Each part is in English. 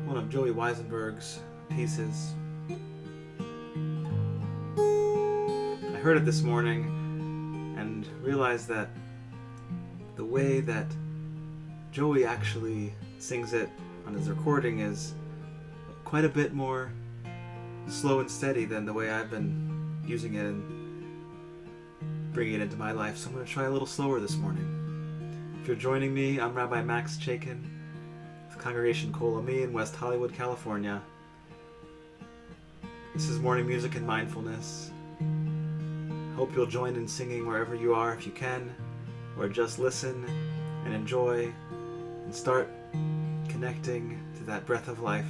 one of Joey Weisenberg's pieces. I heard it this morning and realized that the way that Joey actually sings it on his recording is quite a bit more slow and steady than the way I've been using it and bringing it into my life. So I'm going to try a little slower this morning. If you're joining me, I'm Rabbi Max with Congregation Kol Ami in West Hollywood, California. This is morning music and mindfulness. Hope you'll join in singing wherever you are if you can, or just listen and enjoy and start connecting to that breath of life.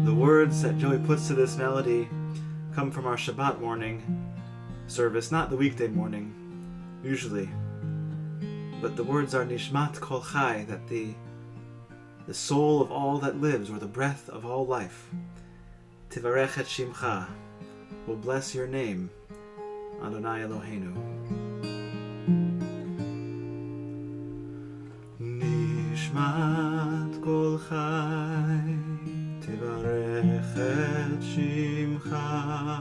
The words that Joey puts to this melody come from our Shabbat morning service, not the weekday morning, usually. But the words are Nishmat Kol Chai, that the soul of all that lives, or the breath of all life, Tivarech et Shimcha, will bless your name, Adonai Eloheinu. Nishmat Kol Chai, Tivarech et Shimcha,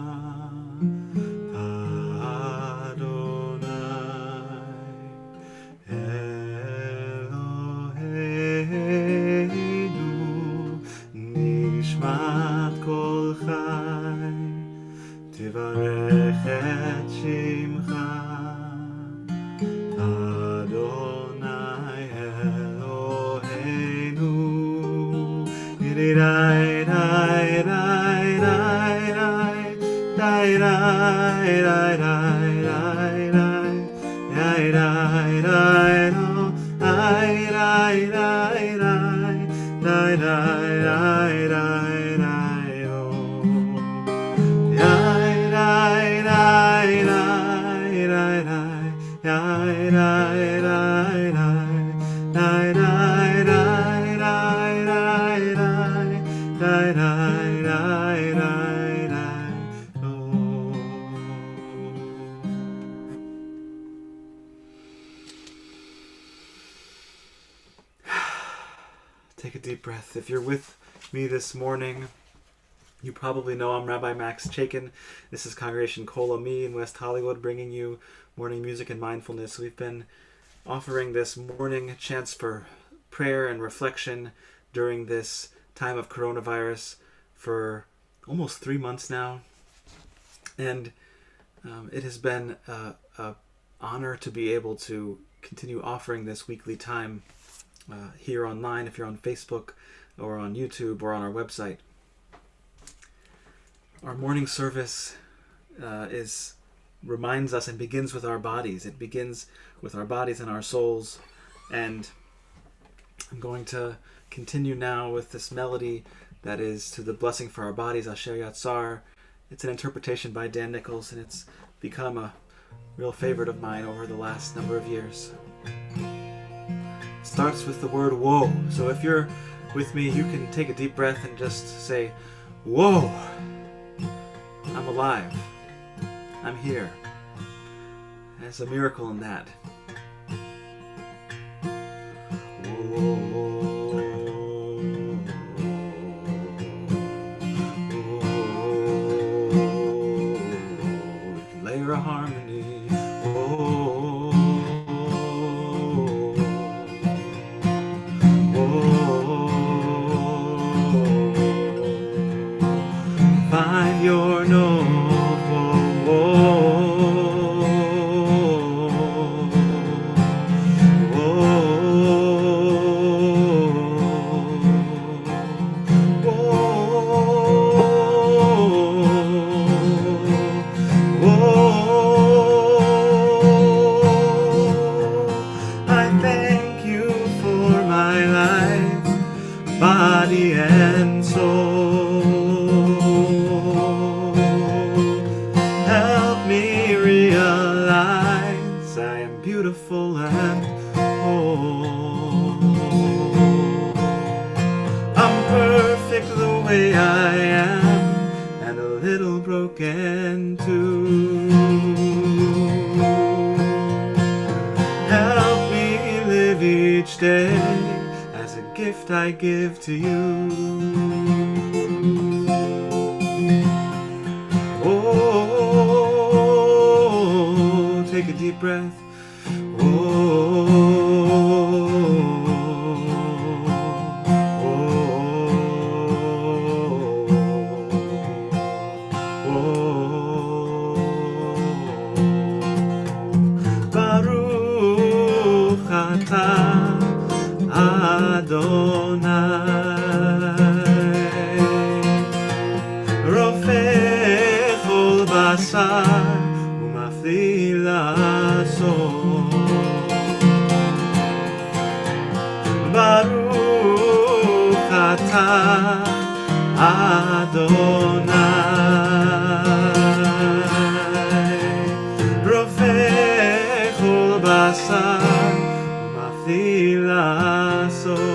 תברך את שמך, אדוני אלוהינו. די די די די די די די Take a deep breath. If you're with me this morning, you probably know I'm Rabbi Max. This is Congregation Kol Ami in West Hollywood, bringing you morning music and mindfulness. We've been offering this morning chance for prayer and reflection during this time of coronavirus for almost 3 months now. And it has been an honor to be able to continue offering this weekly time here online, if you're on Facebook or on YouTube or on our website. Our morning service reminds us and begins with our bodies. It begins with our bodies and our souls. And I'm going to continue now with this melody that is to the blessing for our bodies, Asher Yatzar. It's an interpretation by Dan Nichols, and it's become a real favorite of mine over the last number of years. It starts with the word whoa. So if you're with me, you can take a deep breath and just say, whoa, I'm alive. I'm here. There's a miracle in that. Whoa. Layer a harmony. Whoa. Whoa. Find your note. Body and soul, help me realize I am beautiful and whole. I'm perfect the way I am, and a little broken too. Help me live each day as a gift I give to you. Oh, take a deep breath. Oh, Baruch atah Adonai, Rofeh chol basar umaflil asor. Baruch atah Adonai, Rofeh chol basar umaflil asor.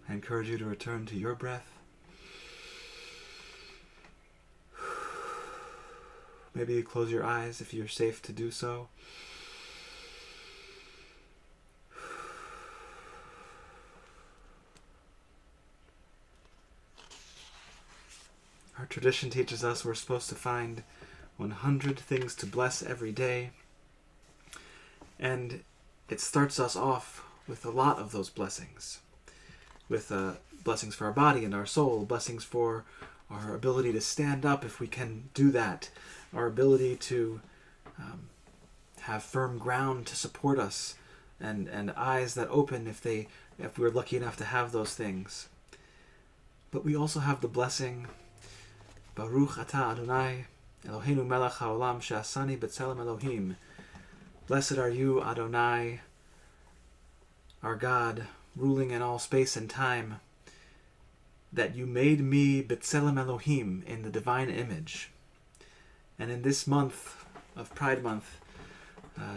I encourage you to return to your breath. Maybe you close your eyes if you're safe to do so. Our tradition teaches us we're supposed to find 100 things to bless every day. And it starts us off with a lot of those blessings. With blessings for our body and our soul, blessings for our ability to stand up if we can do that, our ability to have firm ground to support us, and eyes that open if we're lucky enough to have those things. But we also have the blessing, Baruch atah Adonai, Eloheinu melech haolam she'asani b'tzelem Elohim. Blessed are you, Adonai, our God, ruling in all space and time, that you made me b'tzelem Elohim, in the divine image. And in this month of Pride Month,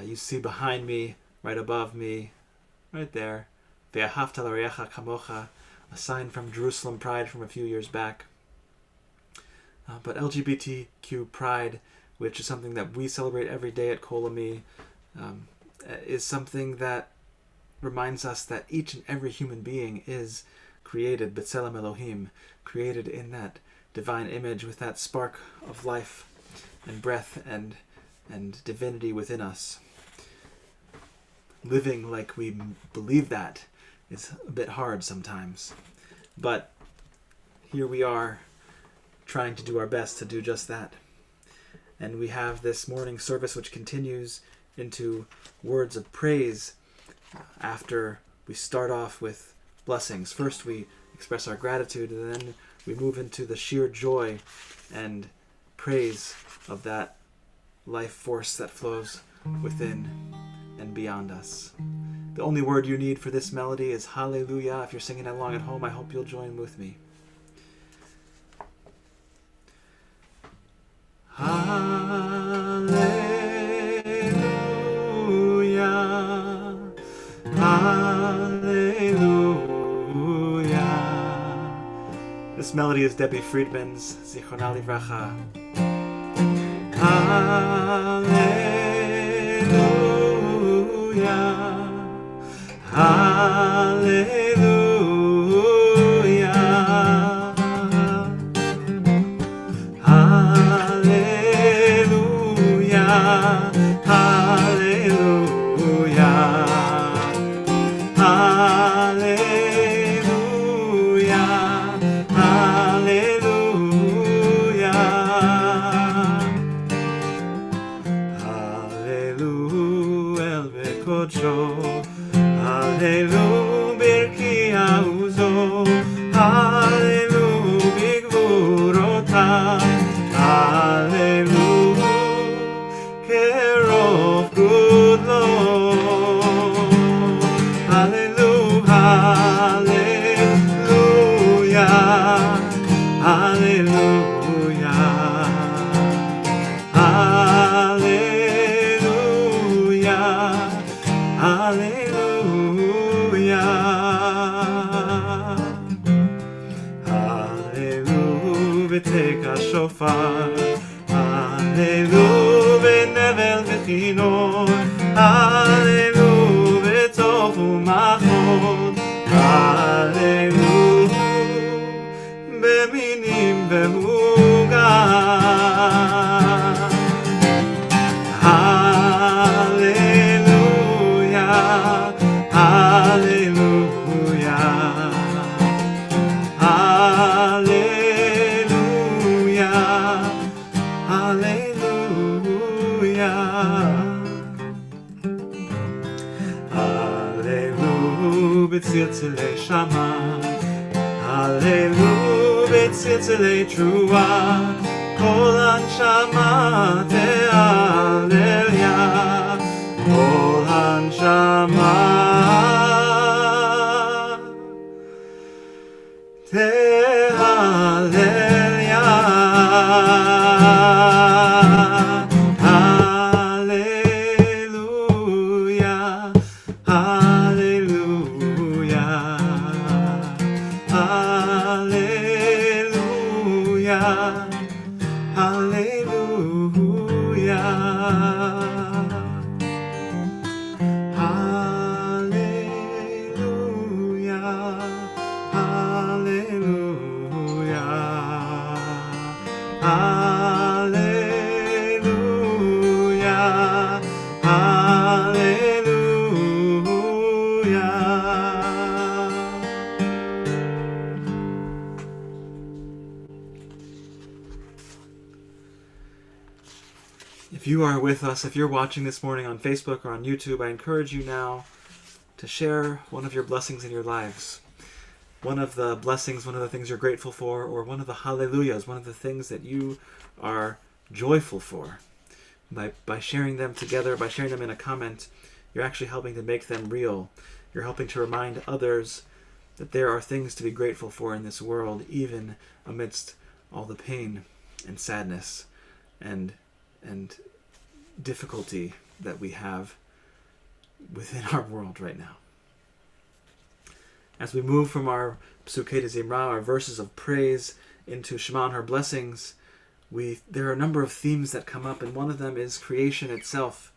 you see behind me, right above me, right there, Ve'ahavta l'reacha kamocha, a sign from Jerusalem Pride from a few years back. But LGBTQ Pride, which is something that we celebrate every day at Kol Ami, is something that reminds us that each and every human being is created, B'Tselem Elohim, created in that divine image with that spark of life and breath and divinity within us. Living like we believe that is a bit hard sometimes. But here we are, trying to do our best to do just that. And we have this morning service which continues into words of praise after we start off with blessings. First we express our gratitude, and then we move into the sheer joy and praise of that life force that flows within and beyond us. The only word you need for this melody is hallelujah. If you're singing along at home, I hope you'll join with me. Hallelujah, hallelujah. This melody is Debbie Friedman's, Zichronah Livracha. Hallelujah, hallelujah, hallelujah, hallelujah, hallelujah, hallelujah. Hallelujah el bekodsho, hallelujah birkiauzo, hallelujah bigvurotav, hallelujah kerov gudlo, hallelujah, hallelujah, hallelujah. Hallelujah, hallelujah, take a shofar, hallelujah, nevel v'chinor, hallelujah, tov u'machol, hallelujah, beminim v'mugan. Hallelujah, hallelujah, hallelujah, hallelujah, hallelujah, b'tziltzilei shama, hallelujah, b'tziltzilei trua, kol hanshama te'aleluya. Kol hanshama te'halleluya, hallelujah, hallelujah, hallelujah, hallelujah. Hallelujah, hallelujah. If you are with us, if you're watching this morning on Facebook or on YouTube, I encourage you now to share one of your blessings in your lives. One of the blessings, one of the things you're grateful for, or one of the hallelujahs, one of the things that you are joyful for. By sharing them together, by sharing them in a comment, you're actually helping to make them real. You're helping to remind others that there are things to be grateful for in this world, even amidst all the pain and sadness and difficulty that we have within our world right now. As we move from our Psukei de Zimra, our verses of praise, into Shema and her blessings, there are a number of themes that come up, and one of them is creation itself.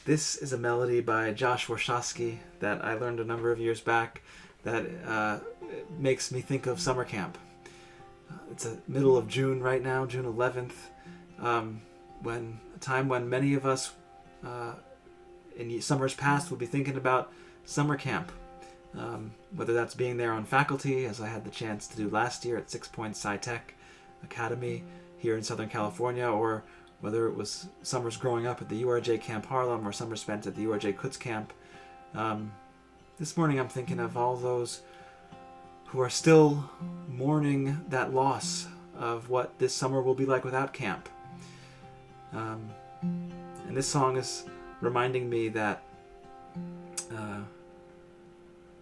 This is a melody by Josh Warshawski that I learned a number of years back that makes me think of summer camp. It's the middle of June right now, June 11th, when a time when many of us in summers past will be thinking about summer camp, whether that's being there on faculty, as I had the chance to do last year at 6 Points Sci-Tech Academy here in Southern California, or whether it was summers growing up at the URJ Camp Harlem or summers spent at the URJ Kutz Camp. This morning I'm thinking of all those who are still mourning that loss of what this summer will be like without camp. And this song is reminding me that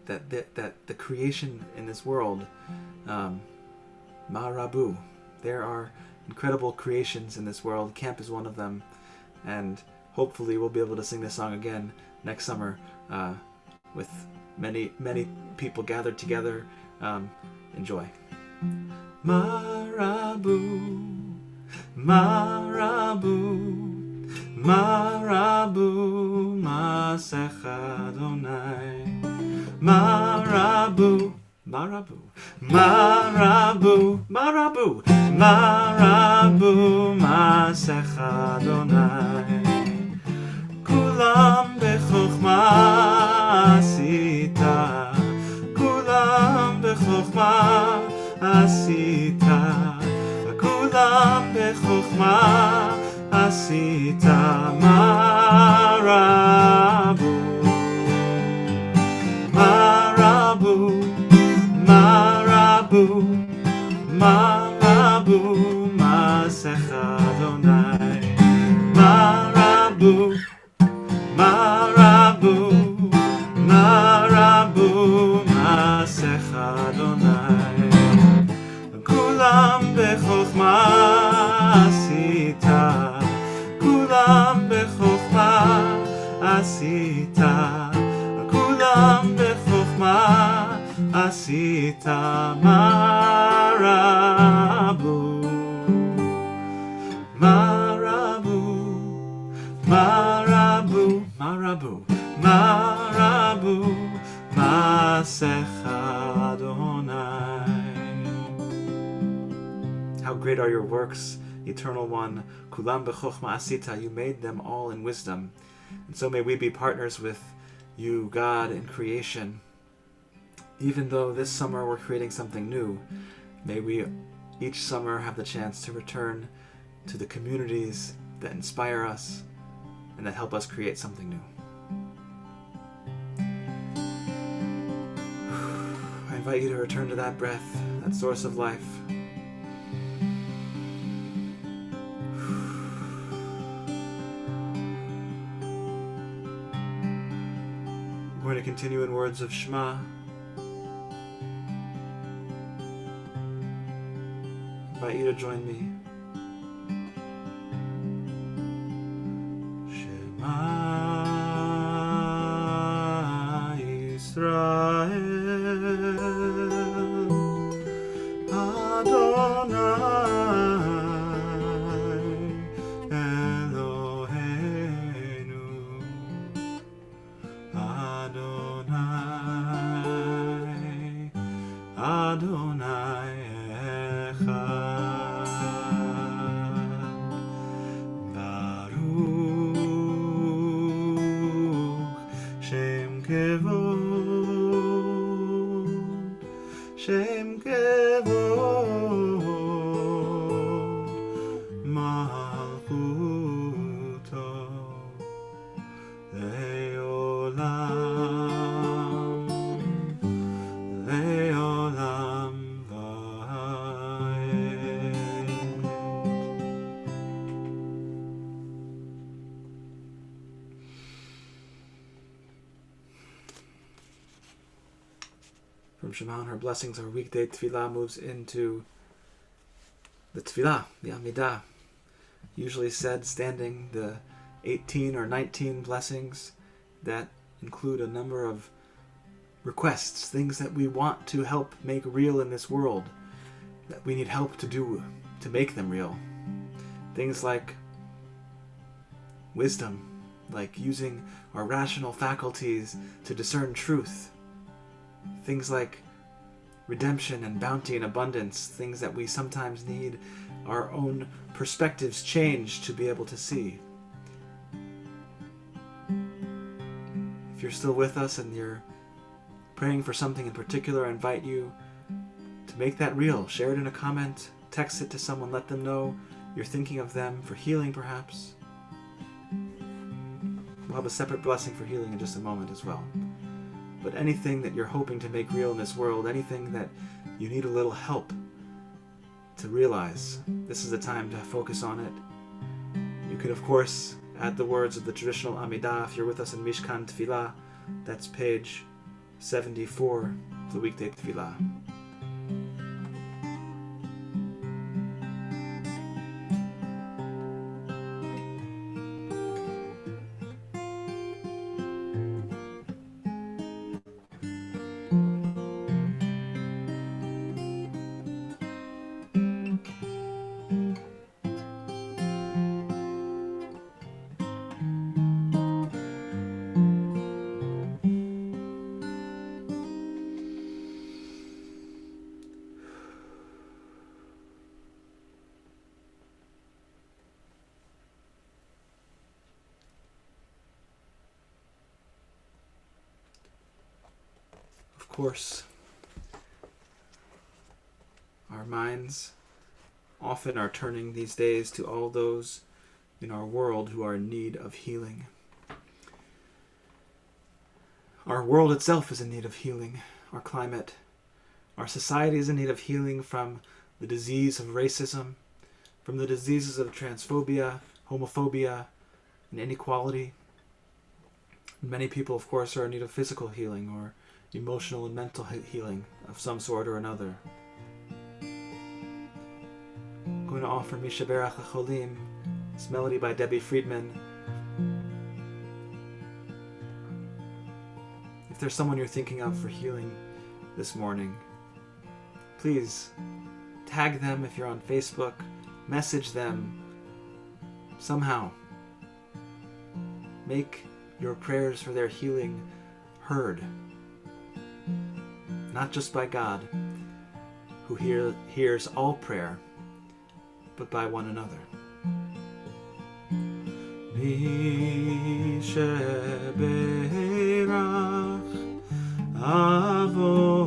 the creation in this world, Ma'arabu, there are incredible creations in this world. Camp is one of them, and hopefully we'll be able to sing this song again next summer with many people gathered together. Enjoy. Ma'arabu, Ma'arabu, Ma'arabu, Masech Adonai. Ma'arabu, Ma'arabu, Ma'arabu, Ma'arabu, Ma'arabu, Masech Adonai. Kulam bechokma asita, Kulam bechokma asita, Kulam bechokma asita, Ma'arabu, Ma'arabu, Ma'arabu, Ma'arabu, Masech Adonai. Ma'arabu, Ma'arabu, Ma'arabu, Masech Adonai. Kulam bechokma asita, Kulam bechokma asita, Kulam bechokma asita, Ma'arabu, Ma'arabu, Ma'arabu, Ma'arabu, Ma'arabu, Masech Adonai. How great are your works, Eternal One. Kulam b'chokhma asita, you made them all in wisdom. And so may we be partners with you, God, in creation. Even though this summer we're creating something new, may we each summer have the chance to return to the communities that inspire us and that help us create something new. I invite you to return to that breath, that source of life. We're going to continue in words of Shema. I invite you to join me. Shema Yisrael, Adonai Eloheinu, Adonai, Adonai Echad. Baruch Shem Kevod, Shem Kevod, Malchuto Leolam, Leolam Va'ed. From Shema and her blessings, our weekday tefillah moves into the tefillah, the Amidah, usually said standing, the 18 or 19 blessings that include a number of requests, things that we want to help make real in this world, that we need help to do to make them real. Things like wisdom, like using our rational faculties to discern truth. Things like redemption and bounty and abundance, things that we sometimes need our own perspectives changed to be able to see. If you're still with us and you're praying for something in particular, I invite you to make that real. Share it in a comment, text it to someone, let them know you're thinking of them for healing perhaps. We'll have a separate blessing for healing in just a moment as well. But anything that you're hoping to make real in this world, anything that you need a little help to realize, this is the time to focus on it. You can, of course, add the words of the traditional Amidah if you're with us in Mishkan Tefillah. That's page 74, the weekday Tefillah. Of course, our minds often are turning these days to all those in our world who are in need of healing. Our world itself is in need of healing. Our climate, our society is in need of healing from the disease of racism, from the diseases of transphobia, homophobia, and inequality. Many people, of course, are in need of physical healing or emotional and mental healing of some sort or another. I'm going to offer Mishaberach HaCholim, this melody by Debbie Friedman. If there's someone you're thinking of for healing this morning, please tag them if you're on Facebook, message them somehow. Make your prayers for their healing heard. Not just by God, who hears all prayer, but by one another. Mi sheberach avotenu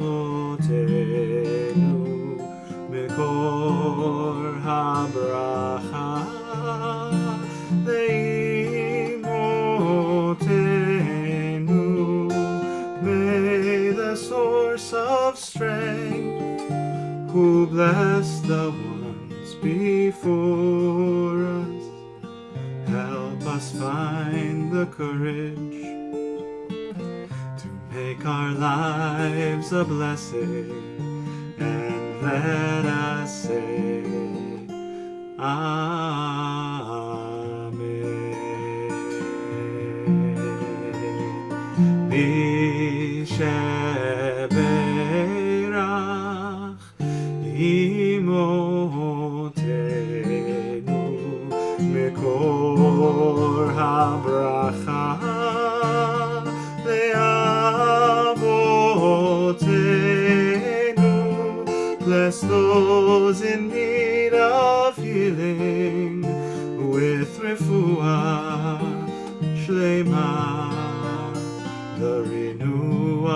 mikor habracha leimotenu. May the source of strength, who bless the ones before us, help us find the courage to make our lives a blessing, and let us say Amen. Misheberach imotenu mikor habracha leavotenu. Bless those in need of healing with refuah shlema, the renewal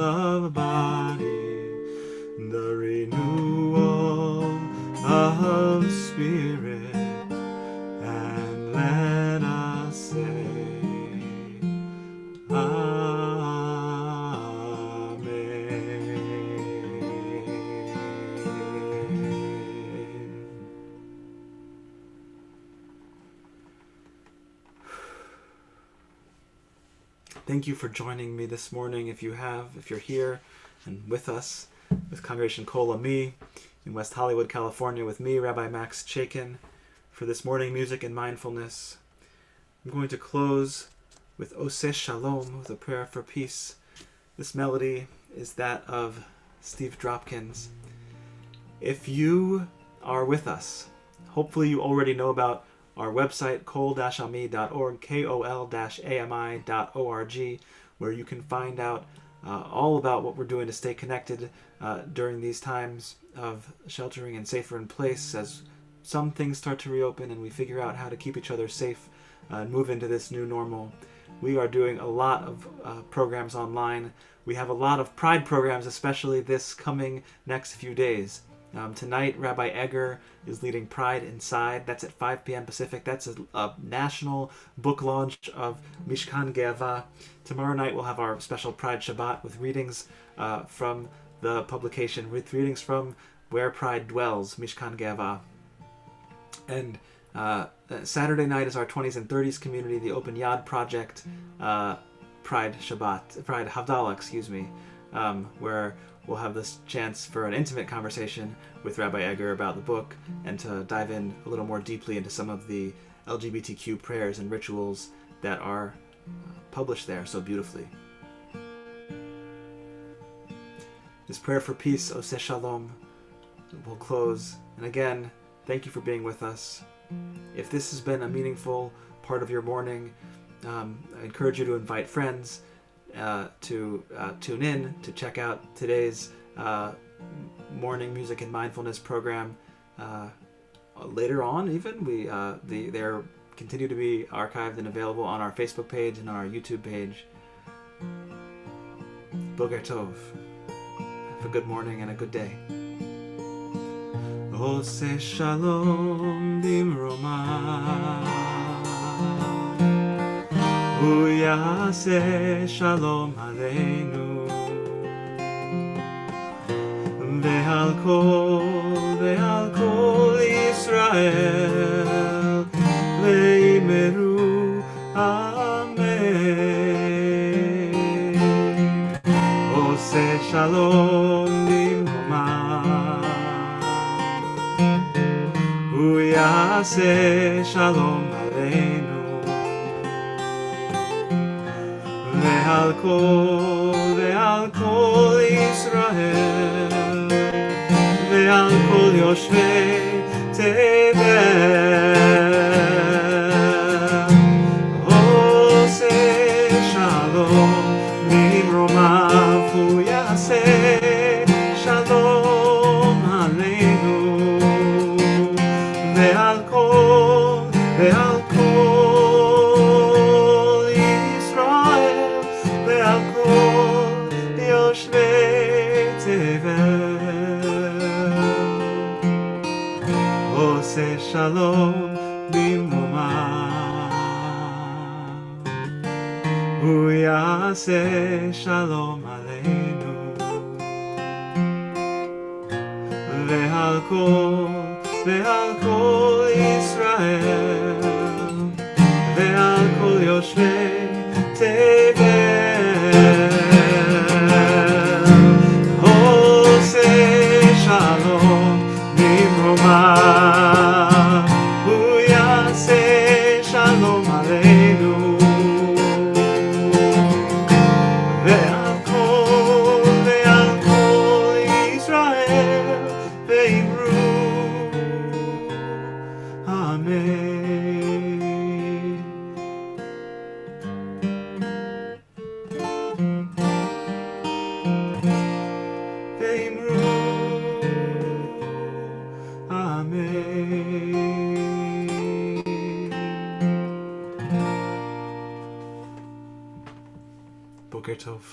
of body, the renewal of spirit, and let us say Amen. Thank you for joining me this morning. If you're here and with us with Congregation Kol Ami in West Hollywood, California, with me, Rabbi Max, for this morning music and mindfulness. I'm going to close with Oseh Shalom, with a prayer for peace This melody is that of Steve Dropkins. If you are with us, hopefully you already know about our website, kol-ami.org, kol-ami.org, where you can find out all about what we're doing to stay connected during these times of sheltering and safer in place as some things start to reopen and we figure out how to keep each other safe and move into this new normal. We are doing a lot of programs online. We have a lot of Pride programs, especially this coming next few days. Tonight, Rabbi Egger is leading Pride Inside. That's at 5 p.m. Pacific. That's a national book launch of Mishkan Ge'ava. Tomorrow night, we'll have our special Pride Shabbat with readings from the publication, with readings from Where Pride Dwells, Mishkan Ge'ava. And Saturday night is our 20s and 30s community, the Open Yad Project, Pride Havdalah, where we'll have this chance for an intimate conversation with Rabbi Egger about the book and to dive in a little more deeply into some of the LGBTQ prayers and rituals that are published there so beautifully. This prayer for peace, Oseh Shalom, will close. And again, thank you for being with us. If this has been a meaningful part of your morning, I encourage you to invite friends to tune in, to check out today's morning music and mindfulness program. Later on, even they're continue to be archived and available on our Facebook page and on our YouTube page. Boker Tov. Have a good morning and a good day. Oseh Shalom Bimroma, Hu Yaseh Shalom Aleinu, Ve'al Kol Yisrael Ve'imeru Amen. Oseh Shalom Bimroma, Hu Yaseh Shalom Aleinu, Ve'al Kol Yisrael, Ve'al Kol Yoshvei Tevel. Oseh Shalom Bimromav, Hu Yaseh Shalom Aleinu, Ve'al Kol Yisrael, Ve'al Kol Yoshvei Tevel. Oseh Shalom Bimromav, Hu Yaseh Shalom Aleinu, Ve'al Kol Yisrael, Ve'al Kol Yoshvei Tevel. Oseh Shalom Bimromav, Hu Yaseh Shalom Aleinu, Ve'al Kol Yisrael Ve'imru Amen. Ve'imru Amen. Boker Tov.